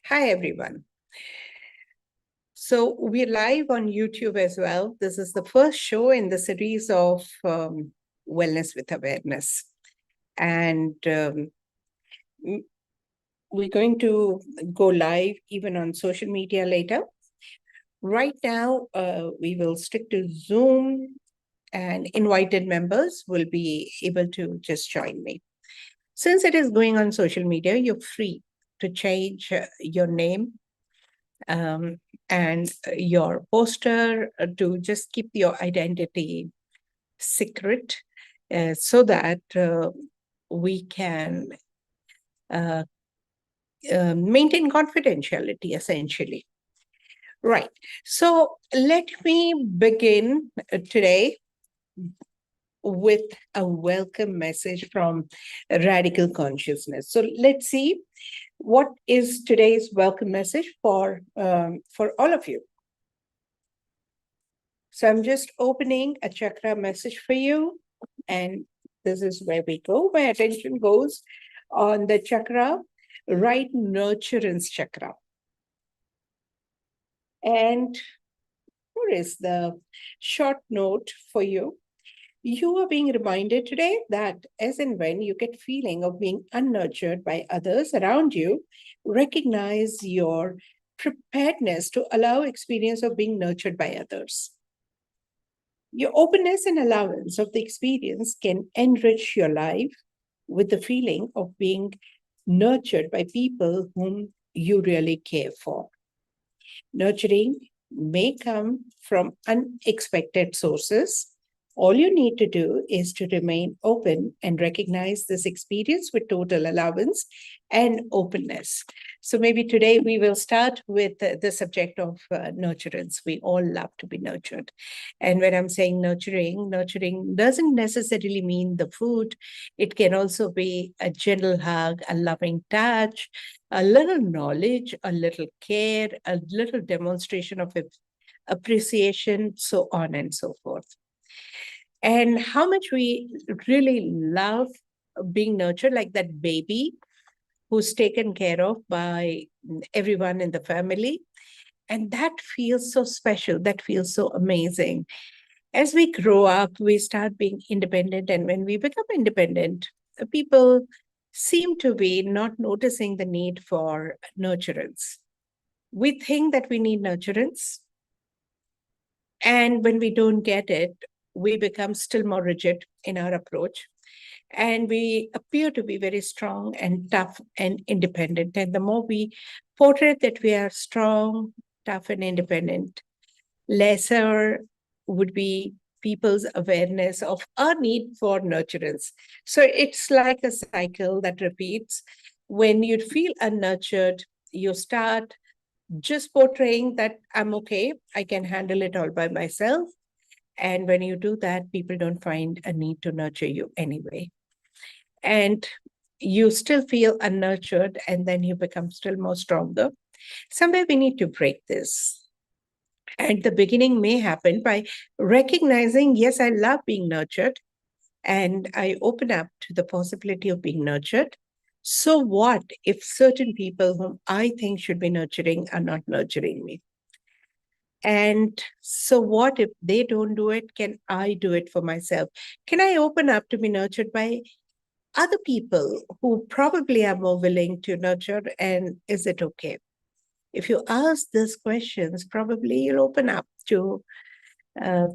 Hi, everyone. So we're live on YouTube as well. This is the first show in the series of Wellness with Awareness. And we're going to go live even on social media later. Right now, we will stick to Zoom, and invited members will be able to just join me. Since it is going on social media, you're free to change your name and your poster to just keep your identity secret so that we can uh, maintain confidentiality, essentially. Right. So let me begin today with a welcome message from Radical Consciousness. So let's see what is today's welcome message for all of you. So I'm just opening a chakra message for you. And this is where we go. My attention goes on the chakra, right nurturance chakra. And here is the short note for you. You are being reminded today that as and when you get feeling of being unnurtured by others around you, recognize your preparedness to allow experience of being nurtured by others. Your openness and allowance of the experience can enrich your life with the feeling of being nurtured by people whom you really care for. Nurturing may come from unexpected sources. All you need to do is to remain open and recognize this experience with total allowance and openness. So maybe today we will start with the subject of nurturance. We all love to be nurtured. And when I'm saying nurturing doesn't necessarily mean the food. It can also be a gentle hug, a loving touch, a little knowledge, a little care, a little demonstration of appreciation, so on and so forth. And how much we really love being nurtured, like that baby who's taken care of by everyone in the family. And that feels so special. That feels so amazing. As we grow up, we start being independent. And when we become independent, people seem to be not noticing the need for nurturance. We think that we need nurturance. And when we don't get it, we become still more rigid in our approach. And we appear to be very strong and tough and independent. And the more we portray that we are strong, tough, and independent, lesser would be people's awareness of our need for nurturance. So it's like a cycle that repeats. When you feel unnurtured, you start just portraying that I'm okay, I can handle it all by myself. And when you do that, people don't find a need to nurture you anyway. And you still feel unnurtured, and then you become still more stronger. Somewhere we need to break this. And the beginning may happen by recognizing, yes, I love being nurtured, and I open up to the possibility of being nurtured. So what if certain people whom I think should be nurturing are not nurturing me? And so what if they don't do it? Can I do it for myself? Can I open up to be nurtured by other people who probably are more willing to nurture? And is it okay? If you ask these questions, probably you'll open up to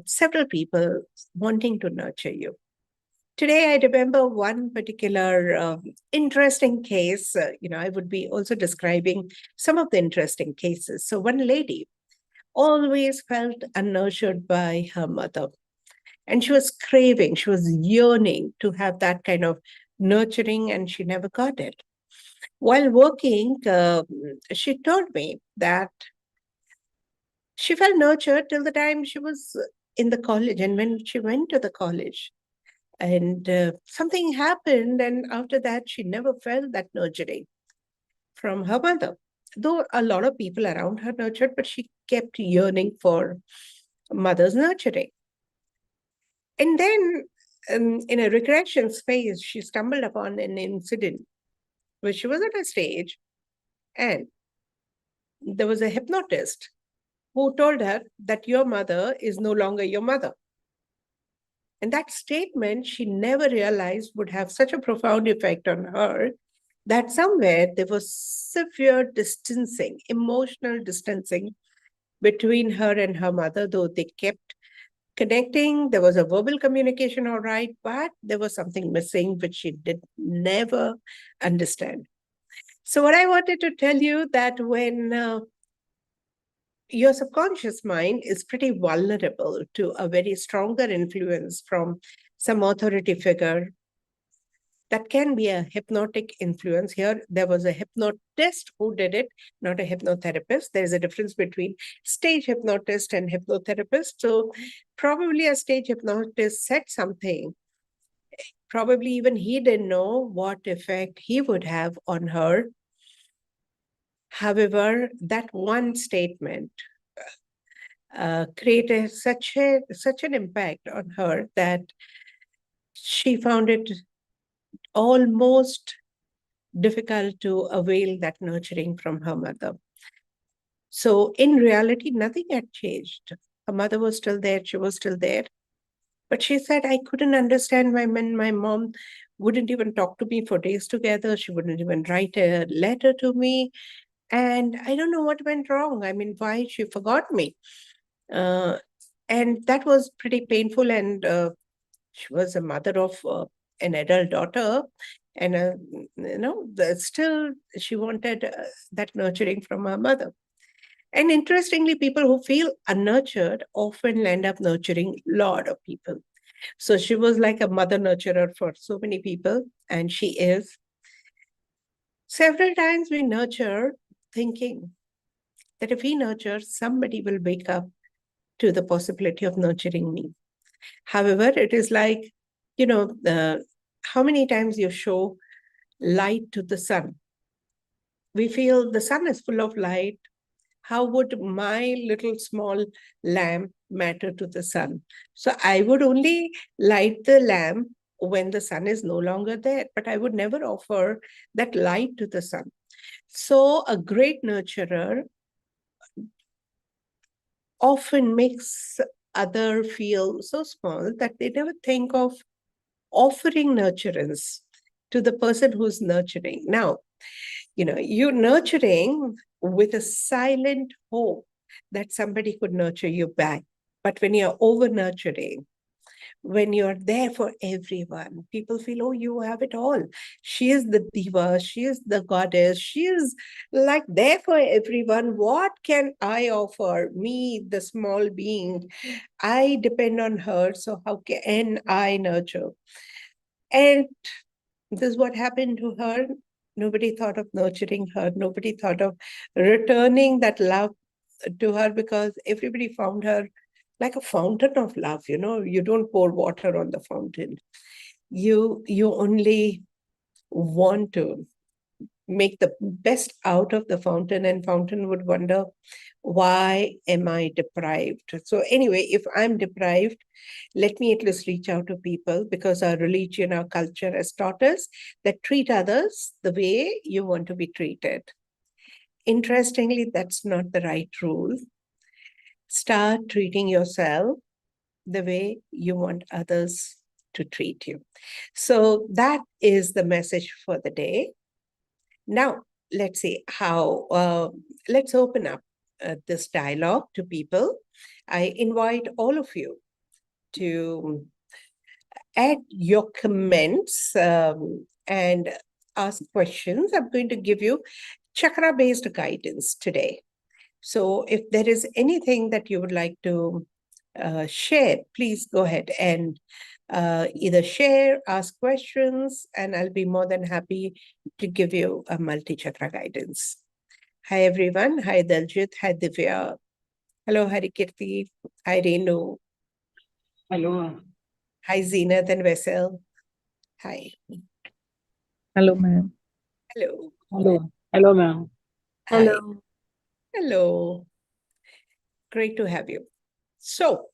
several people wanting to nurture you. Today, I remember one particular interesting case. I would be also describing some of the interesting cases. So one lady always felt unnurtured by her mother. And she was craving, she was yearning to have that kind of nurturing, and she never got it. While working, she told me that she felt nurtured till the time she was in the college. And when she went to the college, and something happened, and after that, she never felt that nurturing from her mother. Though a lot of people around her nurtured, but she kept yearning for mother's nurturing. And then in a regression phase, she stumbled upon an incident where she was at a stage and there was a hypnotist who told her that your mother is no longer your mother. And that statement she never realized would have such a profound effect on her, that somewhere there was severe distancing, emotional distancing between her and her mother, though they kept connecting. There was a verbal communication, all right, but there was something missing which she did never understand. So what I wanted to tell you, that when your subconscious mind is pretty vulnerable to a very stronger influence from some authority figure, that can be a hypnotic influence. Here, there was a hypnotist who did it, not a hypnotherapist. There's a difference between stage hypnotist and hypnotherapist. So probably a stage hypnotist said something. Probably even he didn't know what effect he would have on her. However, that one statement created such an impact on her that she found it almost difficult to avail that nurturing from her mother. So in reality, nothing had changed. Her mother was still there, she was still there. But she said, I couldn't understand why when my mom wouldn't even talk to me for days together. She wouldn't even write a letter to me. And I don't know what went wrong. I mean, why she forgot me. And that was pretty painful. And she was a mother of an adult daughter. And, still she wanted that nurturing from her mother. And interestingly, people who feel unnurtured often end up nurturing a lot of people. So she was like a mother nurturer for so many people, and she is. Several times we nurture thinking that if we nurture, somebody will wake up to the possibility of nurturing me. However, it is like, how many times you show light to the sun? We feel the sun is full of light. How would my little small lamp matter to the sun? So I would only light the lamp when the sun is no longer there, but I would never offer that light to the sun. So a great nurturer often makes other feel so small that they never think of offering nurturance to the person who's nurturing. Now, you're nurturing with a silent hope that somebody could nurture you back. But when you're over nurturing, when you're there for everyone, people feel, oh, you have it all. She is the diva, she is the goddess, she is like there for everyone. What can I offer? Me, the small being, I depend on her. So how can I nurture? And this is what happened to her. Nobody thought of nurturing her. Nobody thought of returning that love to her, because everybody found her like a fountain of love. You don't pour water on the fountain. You only want to make the best out of the fountain, and fountain would wonder, why am I deprived? So anyway, if I'm deprived, let me at least reach out to people, because our religion, our culture has taught us that treat others the way you want to be treated. Interestingly, that's not the right rule. Start treating yourself the way you want others to treat you. So that is the message for the day. Now, let's see how, let's open up this dialogue to people. I invite all of you to add your comments and ask questions. I'm going to give you chakra-based guidance today. So if there is anything that you would like to share, please go ahead and either share, ask questions, and I'll be more than happy to give you a multi-chakra guidance. Hi, everyone. Hi, Daljit. Hi, Divya. Hello, Harikirti. Hi, Renu. Hello. Hi, Zeenat and Vesel. Hi. Hello, ma'am. Hello. Hello. Hello, ma'am. Hi. Hello. Hello. Great to have you. So,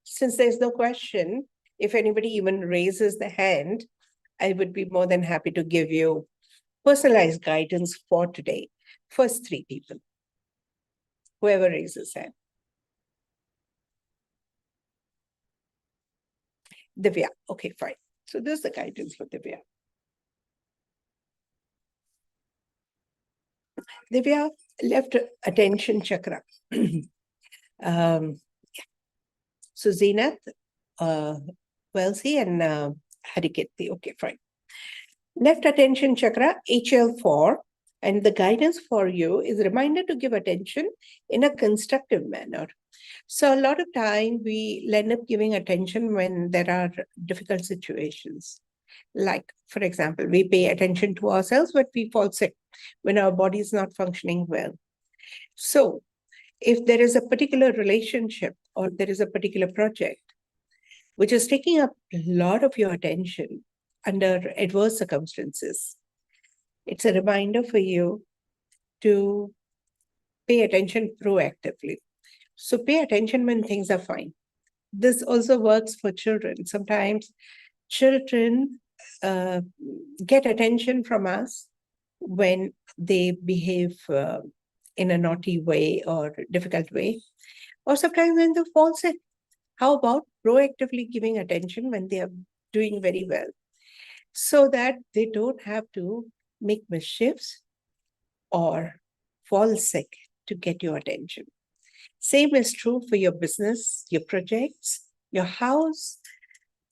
since there's no question, if anybody even raises the hand, I would be more than happy to give you personalized guidance for today. First three people. Whoever raises hand. Divya. Okay, fine. So this is the guidance for Divya. Divya, left attention chakra. So Zenith, Wellesley, and Harikirti. Okay, fine. Left attention chakra, HL4, and the guidance for you is a reminder to give attention in a constructive manner. So a lot of time we end up giving attention when there are difficult situations. Like, for example, we pay attention to ourselves, but we fall sick when our body is not functioning well. So if there is a particular relationship or there is a particular project which is taking up a lot of your attention under adverse circumstances, it's a reminder for you to pay attention proactively. So pay attention when things are fine. This also works for children. Sometimes children get attention from us when they behave in a naughty way or difficult way, or sometimes when they fall sick. How about proactively giving attention when they are doing very well, so that they don't have to make mischiefs or fall sick to get your attention. Same is true for your business, your projects, your house,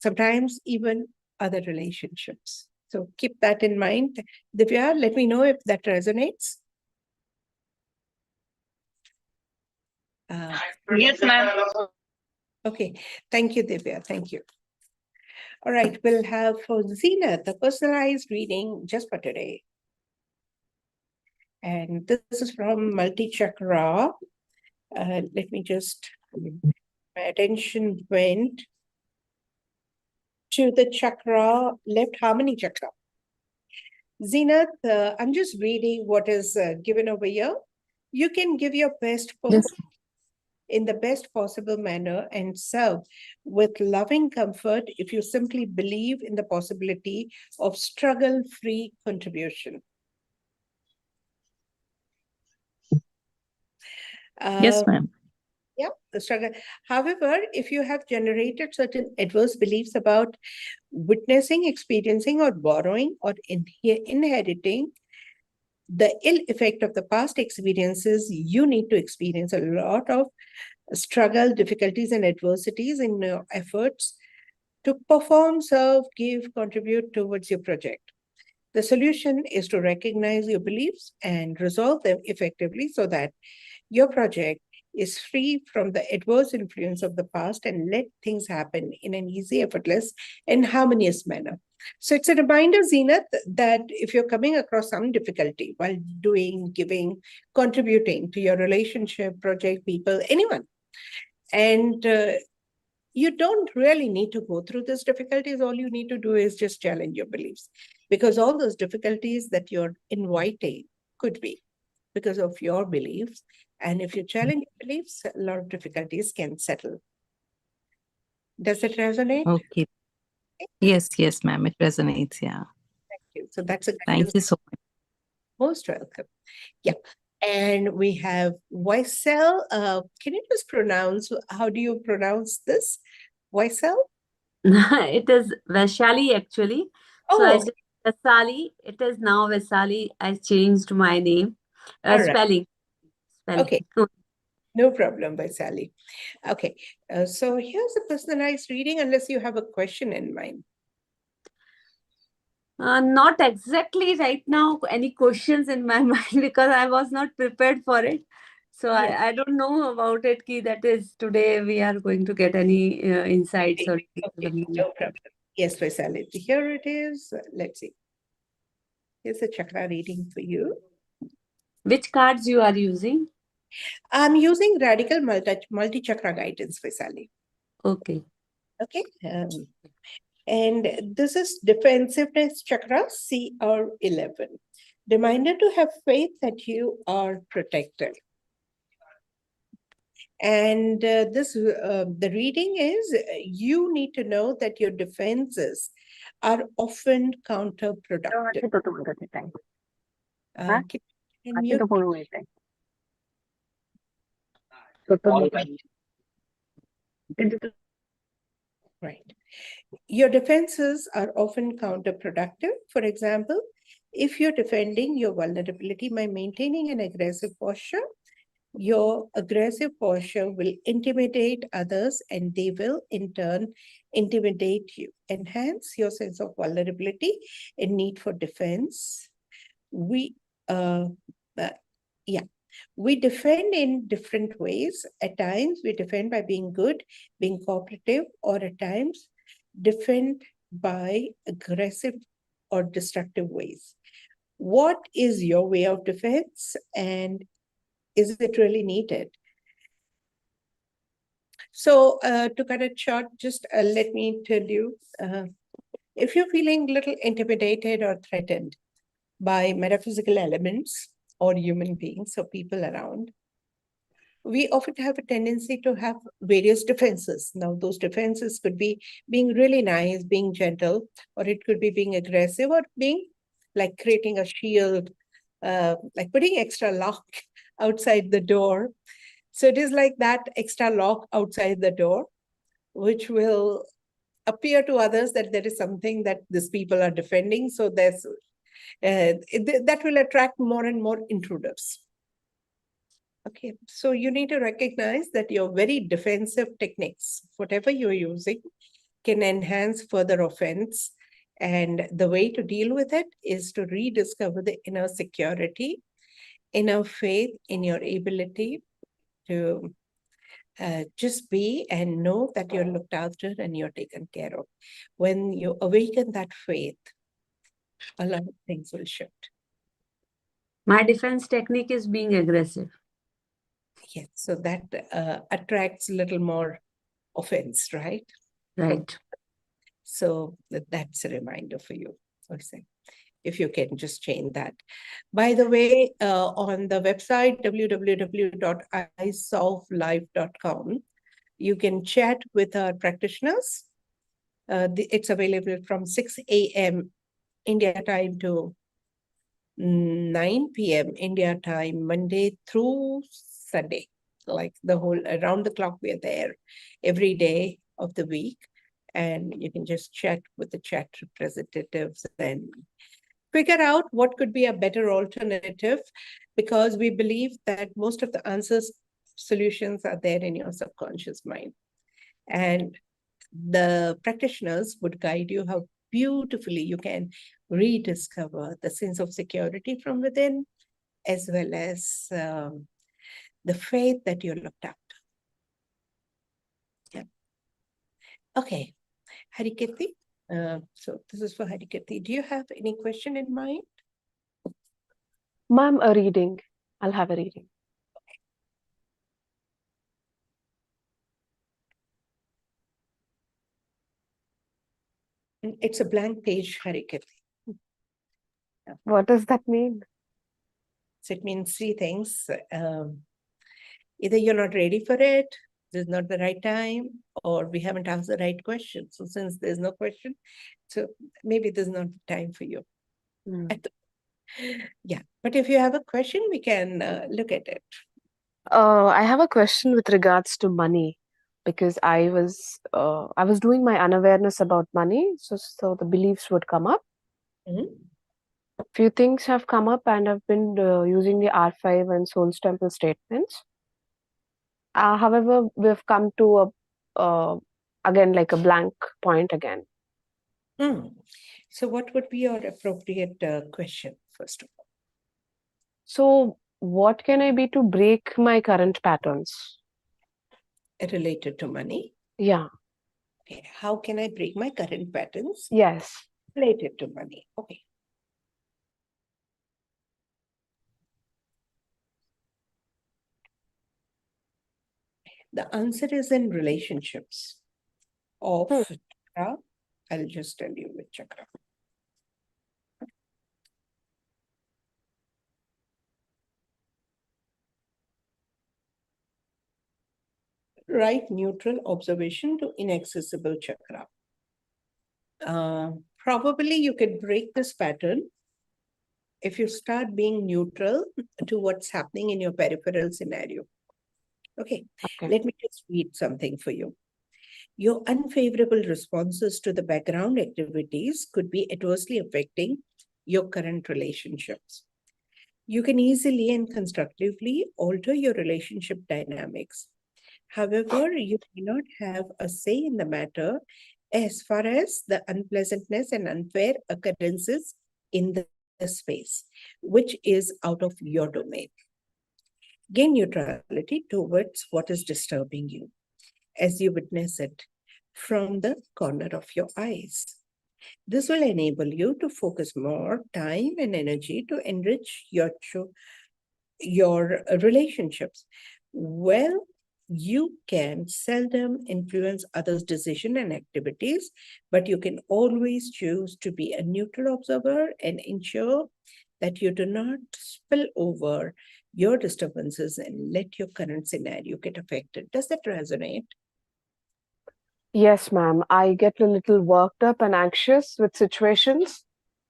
sometimes even other relationships. So keep that in mind. Divya, let me know if that resonates. Yes, ma'am. Okay, thank you, Divya. Thank you. All right, we'll have for Zena the personalized reading just for today. And this is from Multi-Chakra. Let me just, my attention went to the chakra, left harmony chakra. Zenith, I'm just reading what is given over here. You can give your best in the best possible manner and serve with loving comfort if you simply believe in the possibility of struggle-free contribution. Yes, ma'am. Yeah, the struggle. However, if you have generated certain adverse beliefs about witnessing, experiencing, or borrowing or inheriting the ill effect of the past experiences, you need to experience a lot of struggle, difficulties, and adversities in your efforts to perform, serve, give, contribute towards your project. The solution is to recognize your beliefs and resolve them effectively so that your project is free from the adverse influence of the past and let things happen in an easy, effortless, and harmonious manner. So it's a reminder, Zenith, that if you're coming across some difficulty while doing, giving, contributing to your relationship, project, people, anyone, and you don't really need to go through these difficulties. All you need to do is just challenge your beliefs, because all those difficulties that you're inviting could be because of your beliefs. And if you challenge your beliefs, a lot of difficulties can settle. Does it resonate? Okay. Yes, yes, ma'am. It resonates. Yeah. Thank you. So that's a Thank you so much. Most welcome. Yeah. And we have Vaisel. Can you just pronounce, how do you pronounce this? Vaisel? It is Vaishali actually. So I Oh, just Vaisali. It is now Vaisali. I changed my name. all right. Spelling. Okay. No problem, Vaisali. Okay. So here's a personalized reading, unless you have a question in mind. Not exactly right now any questions in my mind because I was not prepared for it. So Yeah. I don't know about it. Ki that is today we are going to get any insights or Okay, no problem. Yes, Vaisali. Here it is. Let's see. Here's a chakra reading for you. Which cards you are using? I'm using Redikall multi-chakra guidance, Vaisali. Okay. Okay. And this is defensiveness chakra, CR11. Reminder to have faith that you are protected. And the reading is, you need to know that your defenses are often counterproductive. Can And mute. Right. Your defenses are often counterproductive. For example, if you're defending your vulnerability by maintaining an aggressive posture, your aggressive posture will intimidate others and they will in turn intimidate you. Enhance your sense of vulnerability and need for defense. We defend in different ways. At times we defend by being good, being cooperative, or at times defend by aggressive or destructive ways. What is your way of defense, and is it really needed? So to cut it short, just let me tell you, if you're feeling a little intimidated or threatened by metaphysical elements or human beings or people around, we often have a tendency to have various defenses. Now, those defenses could be being really nice, being gentle, or it could be being aggressive, or being like creating a shield, like putting extra lock outside the door. So it is like that extra lock outside the door, which will appear to others that there is something that these people are defending. So there's that will attract more and more intruders. Okay, so you need to recognize that your very defensive techniques, whatever you're using, can enhance further offense. And the way to deal with it is to rediscover the inner security, inner faith in your ability to just be and know that you're looked after and you're taken care of. When you awaken that faith, a lot of things will shift. My defense technique is being aggressive. Yes, so that attracts a little more offense, right? Right. So that's a reminder for you. If you can just change that. By the way, on the website, www.isolvelife.com, you can chat with our practitioners. It's available from 6 a.m. India time to 9 p.m. India time, Monday through Sunday. Like the whole, around the clock, we are there every day of the week. And you can just chat with the chat representatives and figure out what could be a better alternative, because we believe that most of the answers, solutions are there in your subconscious mind. And the practitioners would guide you how beautifully you can rediscover the sense of security from within, as well as the faith that you're looked after. Yeah. Okay. Harikirti. So this is for Harikirti. Do you have any question in mind? Ma'am, a reading. I'll have a reading. It's a blank page, Harikirti. What does that mean? So it means three things. Either you're not ready for it, this is not the right time, or we haven't asked the right question. So since there's no question, so maybe this is not the time for you. Yeah, but if you have a question, we can look at it. I have a question with regards to money, because I was doing my unawareness about money, so the beliefs would come up. A few things have come up, and I've been using the R5 and Soul's Temple statements. However, we've come to a again like a blank point again. So what would be your appropriate question, first of all? So what can I be to break my current patterns? Related to money? Yeah. Okay. How can I break my current patterns? Yes. Related to money. Okay. The answer is in relationships of chakra. I'll just tell you which chakra. Right neutral observation to inaccessible chakra. Probably you could break this pattern if you start being neutral to what's happening in your peripheral scenario. Okay, Okay. let me just read something for you. Your unfavorable responses to the background activities could be adversely affecting your current relationships. You can easily and constructively alter your relationship dynamics. However, you cannot have a say in the matter as far as the unpleasantness and unfair occurrences in the space, which is out of your domain. Gain neutrality towards what is disturbing you as you witness it from the corner of your eyes. This will enable you to focus more time and energy to enrich your relationships. Well, you can seldom influence others' decisions and activities, but you can always choose to be a neutral observer and ensure that you do not spill over your disturbances and let your current scenario get affected. Does that resonate? Yes, ma'am. I get a little worked up and anxious with situations,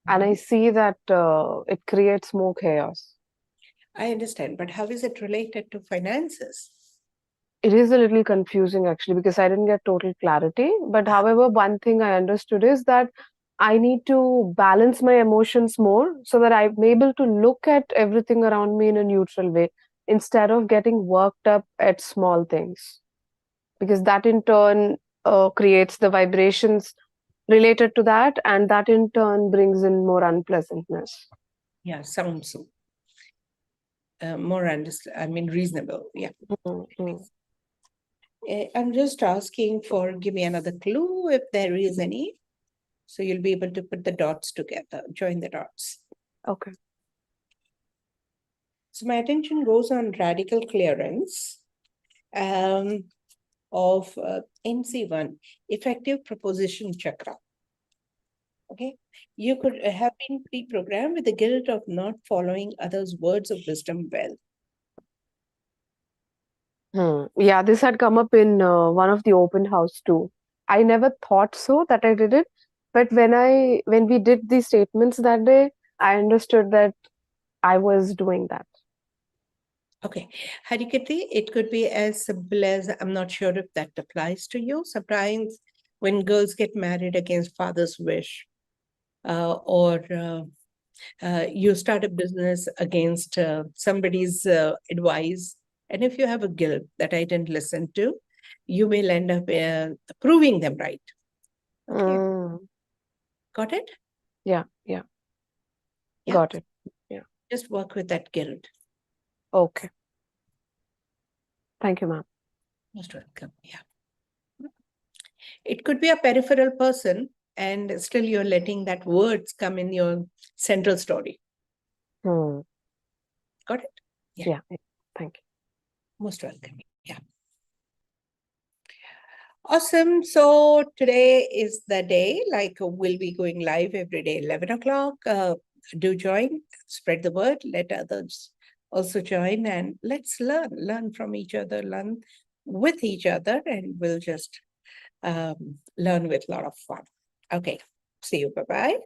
and I see that it creates more chaos. I understand, but how is it related to finances? It is a little confusing actually because I didn't get total clarity. But however, one thing I understood is that I need to balance my emotions more so that I'm able to look at everything around me in a neutral way instead of getting worked up at small things. Because that in turn creates the vibrations related to that, and that in turn brings in more unpleasantness. Yeah, sounds more reasonable. Yeah. Mm-hmm. I'm just asking for, give me another clue if there is any. So you'll be able to put the dots together, join the dots. Okay. So my attention goes on radical clearance of NC1, effective proposition chakra. Okay, you could have been pre-programmed with the guilt of not following others' words of wisdom well. Yeah, this had come up in one of the open house too. I never thought so that I did it, but when we did the statements that day, I understood that I was doing that. Okay, Harikati, it could be as simple as, I'm not sure if that applies to you. Sometimes when girls get married against father's wish, or you start a business against somebody's advice, and if you have a guilt that I didn't listen to, you will end up proving them right. Okay, got it? Yeah. Yeah. Got it. Just work with that guilt. Okay. Thank you, ma'am. Most welcome. Yeah. It could be a peripheral person, and still you're letting that words come in your central story. Hmm. Got it? Yeah. Thank you. Most welcome. Yeah. Awesome. So today is the day, like we'll be going live every day, 11 o'clock. Do join, spread the word, let others also join, and let's learn from each other, learn with each other, and we'll just learn with a lot of fun. Okay. See you. Bye-bye.